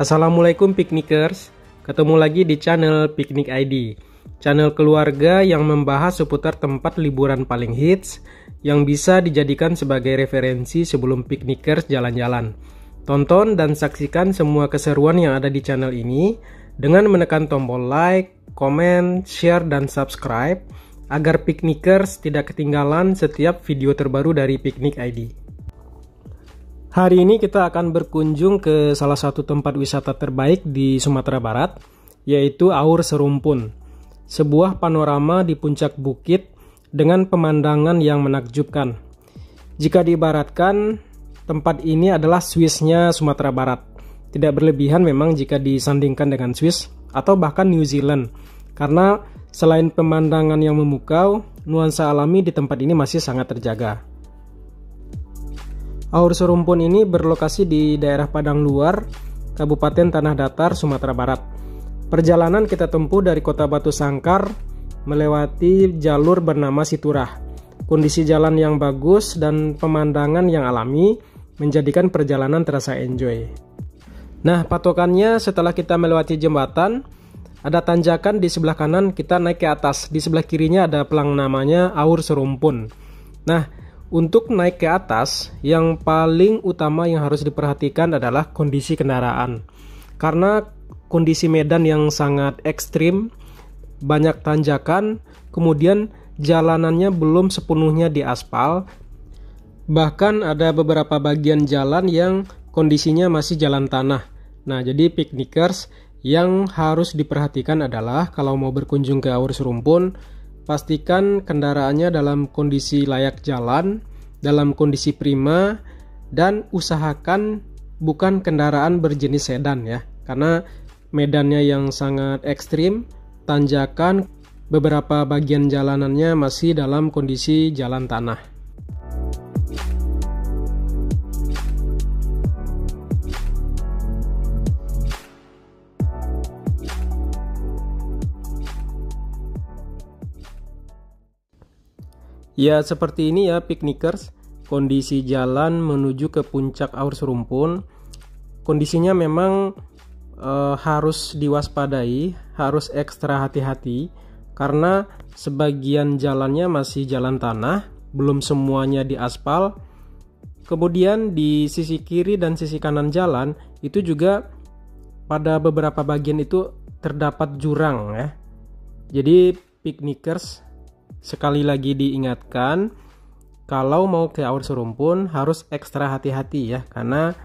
Assalamualaikum piknikers, ketemu lagi di channel Piknik ID, channel keluarga yang membahas seputar tempat liburan paling hits yang bisa dijadikan sebagai referensi sebelum piknikers jalan-jalan. Tonton dan saksikan semua keseruan yang ada di channel ini dengan menekan tombol like, komen, share, dan subscribe agar piknikers tidak ketinggalan setiap video terbaru dari Piknik ID. Hari ini kita akan berkunjung ke salah satu tempat wisata terbaik di Sumatera Barat, yaitu Aur Serumpun. Sebuah panorama di puncak bukit dengan pemandangan yang menakjubkan. Jika diibaratkan, tempat ini adalah Swissnya Sumatera Barat. Tidak berlebihan memang jika disandingkan dengan Swiss atau bahkan New Zealand, karena selain pemandangan yang memukau, nuansa alami di tempat ini masih sangat terjaga. Aur Serumpun ini berlokasi di daerah Padang Luar, Kabupaten Tanah Datar, Sumatera Barat. Perjalanan kita tempuh dari Kota Batu Sangkar, melewati jalur bernama Siturah. Kondisi jalan yang bagus dan pemandangan yang alami menjadikan perjalanan terasa enjoy. Nah, patokannya setelah kita melewati jembatan, ada tanjakan di sebelah kanan, kita naik ke atas. Di sebelah kirinya ada pelang namanya Aur Serumpun. Nah, untuk naik ke atas, yang paling utama yang harus diperhatikan adalah kondisi kendaraan. Karena kondisi medan yang sangat ekstrim, banyak tanjakan, kemudian jalanannya belum sepenuhnya diaspal. Bahkan ada beberapa bagian jalan yang kondisinya masih jalan tanah. Nah, jadi piknikers yang harus diperhatikan adalah kalau mau berkunjung ke Aur Serumpun, pastikan kendaraannya dalam kondisi layak jalan, dalam kondisi prima, dan usahakan bukan kendaraan berjenis sedan ya, karena medannya yang sangat ekstrim, tanjakan, beberapa bagian jalanannya masih dalam kondisi jalan tanah. Ya, seperti ini ya piknikers, kondisi jalan menuju ke puncak Aur Serumpun. Kondisinya memang harus diwaspadai, harus ekstra hati-hati, karena sebagian jalannya masih jalan tanah, belum semuanya diaspal. Kemudian di sisi kiri dan sisi kanan jalan, itu juga pada beberapa bagian itu terdapat jurang ya. Jadi piknikers, sekali lagi diingatkan, kalau mau ke Aur Serumpun harus ekstra hati-hati ya, karena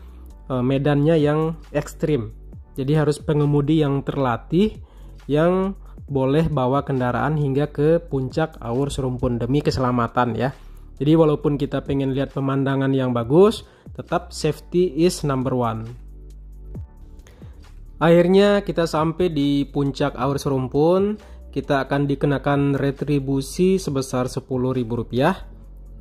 medannya yang ekstrim. Jadi harus pengemudi yang terlatih yang boleh bawa kendaraan hingga ke puncak Aur Serumpun demi keselamatan ya. Jadi walaupun kita pengen lihat pemandangan yang bagus, tetap safety is number one. Akhirnya kita sampai di puncak Aur Serumpun. Kita akan dikenakan retribusi sebesar Rp10.000.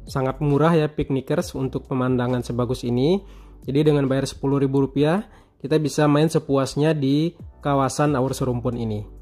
Sangat murah ya piknikers untuk pemandangan sebagus ini. Jadi dengan bayar Rp10.000, kita bisa main sepuasnya di kawasan Aur Serumpun ini.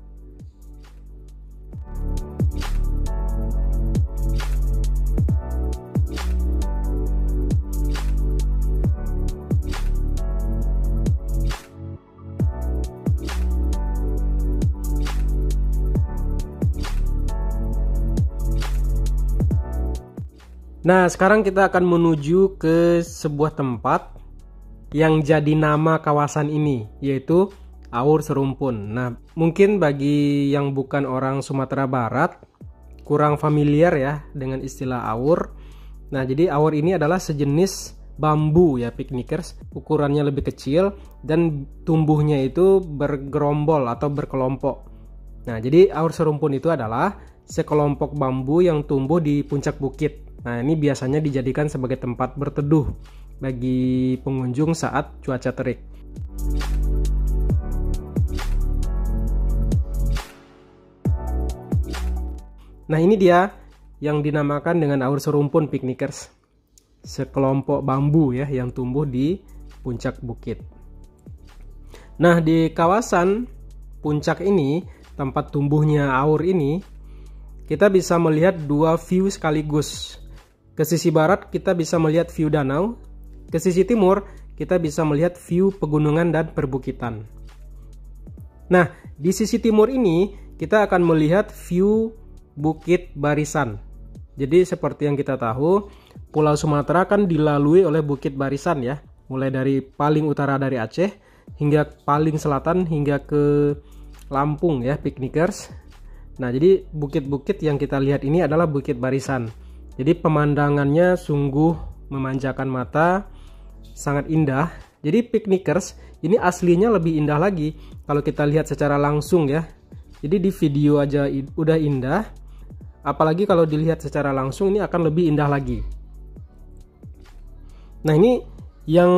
Nah, sekarang kita akan menuju ke sebuah tempat yang jadi nama kawasan ini, yaitu Aur Serumpun. Nah, mungkin bagi yang bukan orang Sumatera Barat, kurang familiar ya dengan istilah Aur. Nah, jadi Aur ini adalah sejenis bambu ya piknikers, ukurannya lebih kecil dan tumbuhnya itu bergerombol atau berkelompok. Nah, jadi Aur Serumpun itu adalah sekelompok bambu yang tumbuh di puncak bukit. Nah, ini biasanya dijadikan sebagai tempat berteduh bagi pengunjung saat cuaca terik. Nah, ini dia yang dinamakan dengan Aur Serumpun piknikers. Sekelompok bambu ya yang tumbuh di puncak bukit. Nah, di kawasan puncak ini, tempat tumbuhnya Aur ini, kita bisa melihat dua view sekaligus. Ke sisi barat kita bisa melihat view danau, ke sisi timur kita bisa melihat view pegunungan dan perbukitan. Nah, di sisi timur ini kita akan melihat view Bukit Barisan. Jadi seperti yang kita tahu, Pulau Sumatera kan dilalui oleh Bukit Barisan ya, mulai dari paling utara dari Aceh hingga paling selatan hingga ke Lampung ya, piknikers. Nah, jadi bukit-bukit yang kita lihat ini adalah Bukit Barisan. Jadi pemandangannya sungguh memanjakan mata, sangat indah. Jadi piknikers, ini aslinya lebih indah lagi kalau kita lihat secara langsung ya. Jadi di video aja udah indah, apalagi kalau dilihat secara langsung ini akan lebih indah lagi. Nah, ini yang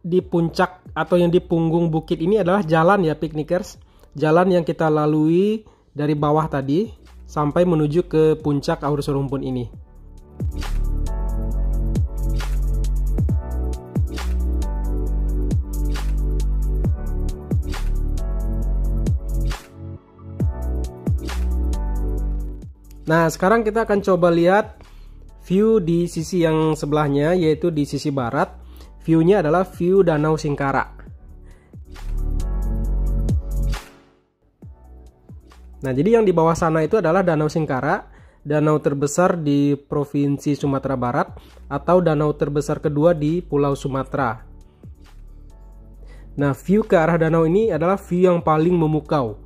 di puncak atau yang di punggung bukit ini adalah jalan ya piknikers. Jalan yang kita lalui dari bawah tadi sampai menuju ke puncak Aur Serumpun ini. Nah, sekarang kita akan coba lihat view di sisi yang sebelahnya, yaitu di sisi barat. View-nya adalah view Danau Singkara. Nah, jadi yang di bawah sana itu adalah Danau Singkara, danau terbesar di Provinsi Sumatera Barat atau danau terbesar kedua di Pulau Sumatera. Nah, view ke arah danau ini adalah view yang paling memukau.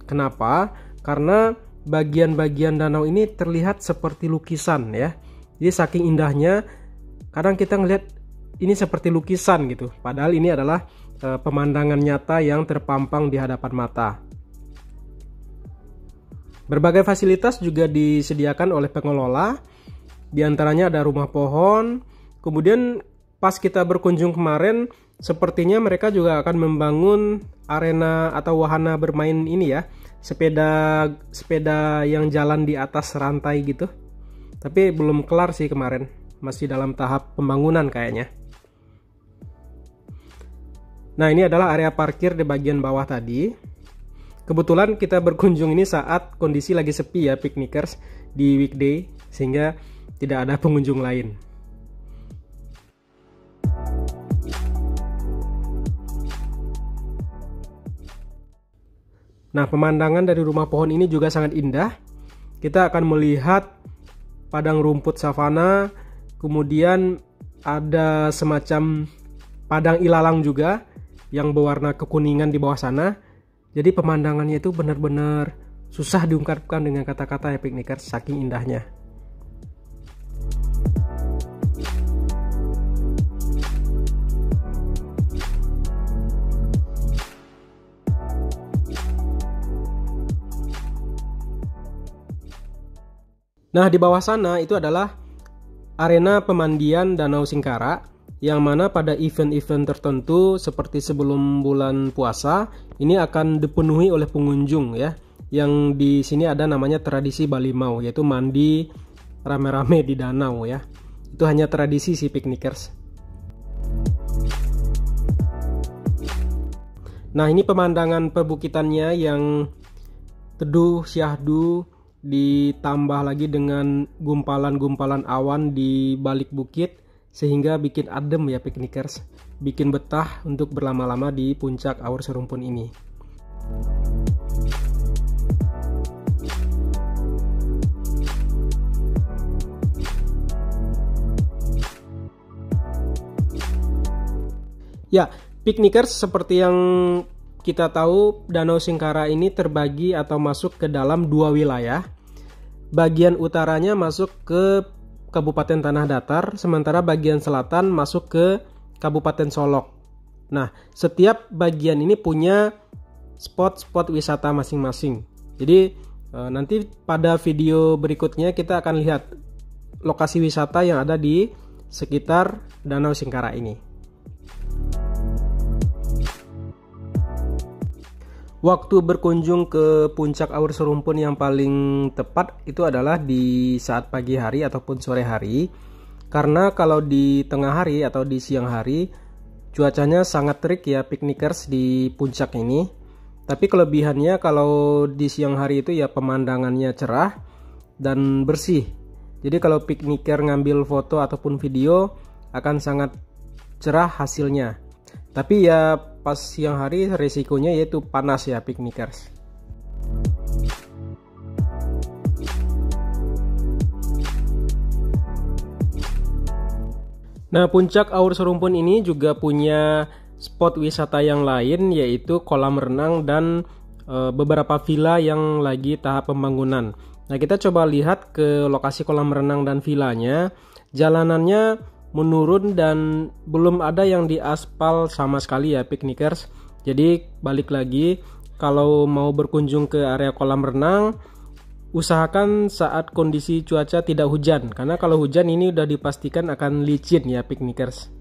Kenapa? Karena bagian-bagian danau ini terlihat seperti lukisan ya. Jadi saking indahnya, kadang kita ngelihat ini seperti lukisan gitu. Padahal ini adalah pemandangan nyata yang terpampang di hadapan mata. Berbagai fasilitas juga disediakan oleh pengelola. Di antaranya ada rumah pohon. Kemudian pas kita berkunjung kemarin, sepertinya mereka juga akan membangun arena atau wahana bermain ini ya. Sepeda yang jalan di atas rantai gitu. Tapi belum kelar sih kemarin. Masih dalam tahap pembangunan kayaknya. Nah, ini adalah area parkir di bagian bawah tadi. Kebetulan kita berkunjung ini saat kondisi lagi sepi ya piknikers, di weekday, sehingga tidak ada pengunjung lain. Nah, pemandangan dari rumah pohon ini juga sangat indah. Kita akan melihat padang rumput savana, kemudian ada semacam padang ilalang juga yang berwarna kekuningan di bawah sana. Jadi pemandangannya itu benar-benar susah diungkapkan dengan kata-kata ya piknikers, saking indahnya. Nah, di bawah sana itu adalah arena pemandian Danau Singkara, yang mana pada event-event tertentu seperti sebelum bulan puasa ini akan dipenuhi oleh pengunjung ya. Yang di sini ada namanya tradisi Balimau, yaitu mandi rame-rame di danau ya. Itu hanya tradisi sih piknikers. Nah, ini pemandangan perbukitannya yang teduh syahdu, ditambah lagi dengan gumpalan-gumpalan awan di balik bukit, sehingga bikin adem ya piknikers, bikin betah untuk berlama-lama di puncak Aur Serumpun ini. Ya, piknikers, seperti yang kita tahu, Danau Singkara ini terbagi atau masuk ke dalam dua wilayah. Bagian utaranya masuk ke Kabupaten Tanah Datar, sementara bagian selatan masuk ke Kabupaten Solok. Nah, setiap bagian ini punya spot-spot wisata masing-masing. Jadi nanti pada video berikutnya kita akan lihat lokasi wisata yang ada di sekitar Danau Singkara ini. Waktu berkunjung ke puncak Aur Serumpun yang paling tepat itu adalah di saat pagi hari ataupun sore hari. Karena kalau di tengah hari atau di siang hari cuacanya sangat terik ya piknikers di puncak ini. Tapi kelebihannya kalau di siang hari itu ya pemandangannya cerah dan bersih. Jadi kalau pikniker ngambil foto ataupun video akan sangat cerah hasilnya. Tapi ya pas siang hari resikonya yaitu panas ya piknikers. Nah, Puncak Aur Serumpun ini juga punya spot wisata yang lain, yaitu kolam renang dan beberapa villa yang lagi tahap pembangunan. Nah, kita coba lihat ke lokasi kolam renang dan villanya. Jalanannya menurun dan belum ada yang diaspal sama sekali ya piknikers. Jadi balik lagi, kalau mau berkunjung ke area kolam renang, usahakan saat kondisi cuaca tidak hujan, karena kalau hujan ini udah dipastikan akan licin ya piknikers.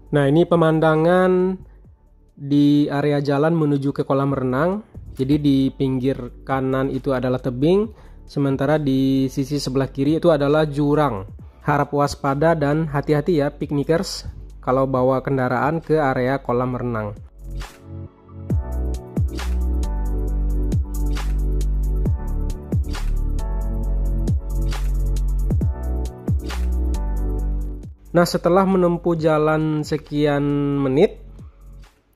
Nah, ini pemandangan di area jalan menuju ke kolam renang. Jadi di pinggir kanan itu adalah tebing, sementara di sisi sebelah kiri itu adalah jurang. Harap waspada dan hati-hati ya piknikers kalau bawa kendaraan ke area kolam renang. Nah, setelah menempuh jalan sekian menit,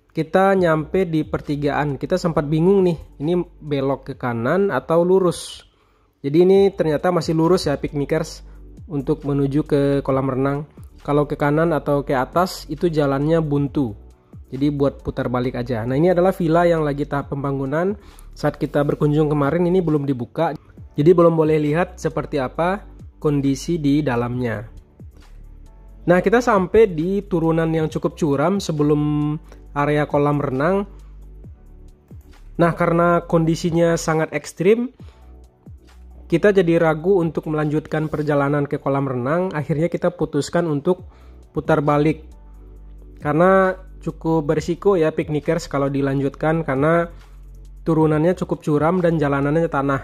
kita nyampe di pertigaan. Kita sempat bingung nih, ini belok ke kanan atau lurus. Jadi ini ternyata masih lurus ya piknikers untuk menuju ke kolam renang. Kalau ke kanan atau ke atas itu jalannya buntu. Jadi buat putar balik aja. Nah, ini adalah villa yang lagi tahap pembangunan. Saat kita berkunjung kemarin ini belum dibuka. Jadi belum boleh lihat seperti apa kondisi di dalamnya. Nah, kita sampai di turunan yang cukup curam sebelum area kolam renang. Nah, karena kondisinya sangat ekstrim, kita jadi ragu untuk melanjutkan perjalanan ke kolam renang. Akhirnya kita putuskan untuk putar balik. Karena cukup berisiko ya piknikers kalau dilanjutkan, karena turunannya cukup curam dan jalanannya tanah.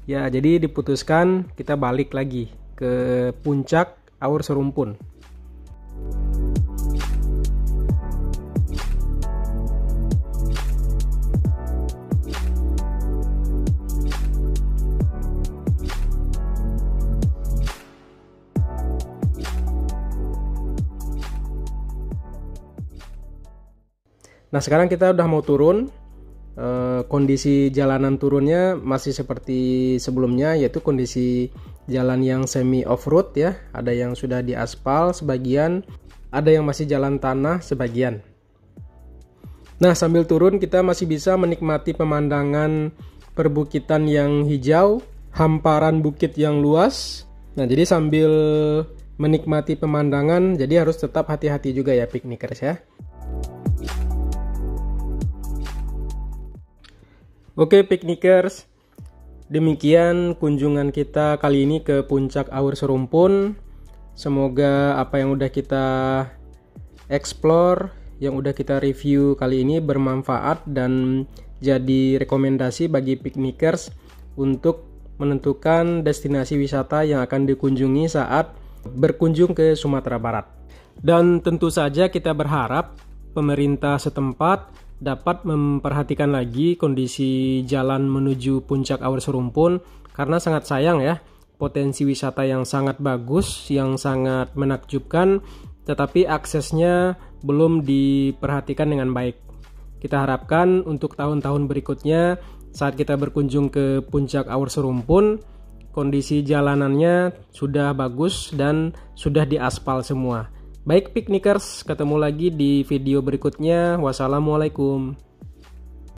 Ya, jadi diputuskan kita balik lagi ke Puncak Aur Serumpun. Nah, sekarang kita udah mau turun. Kondisi jalanan turunnya masih seperti sebelumnya, yaitu kondisi jalan yang semi off-road ya. Ada yang sudah diaspal sebagian, ada yang masih jalan tanah sebagian. Nah, sambil turun kita masih bisa menikmati pemandangan perbukitan yang hijau, hamparan bukit yang luas. Nah, jadi sambil menikmati pemandangan, jadi harus tetap hati-hati juga ya piknikers ya. Oke piknikers, demikian kunjungan kita kali ini ke Puncak Aur Serumpun. Semoga apa yang udah kita explore, yang udah kita review kali ini bermanfaat dan jadi rekomendasi bagi piknikers untuk menentukan destinasi wisata yang akan dikunjungi saat berkunjung ke Sumatera Barat. Dan tentu saja kita berharap pemerintah setempat dapat memperhatikan lagi kondisi jalan menuju Puncak Aur Serumpun, karena sangat sayang ya, potensi wisata yang sangat bagus, yang sangat menakjubkan, tetapi aksesnya belum diperhatikan dengan baik. Kita harapkan untuk tahun-tahun berikutnya saat kita berkunjung ke Puncak Aur Serumpun, kondisi jalanannya sudah bagus dan sudah diaspal semua. Baik piknikers, ketemu lagi di video berikutnya. Wassalamualaikum.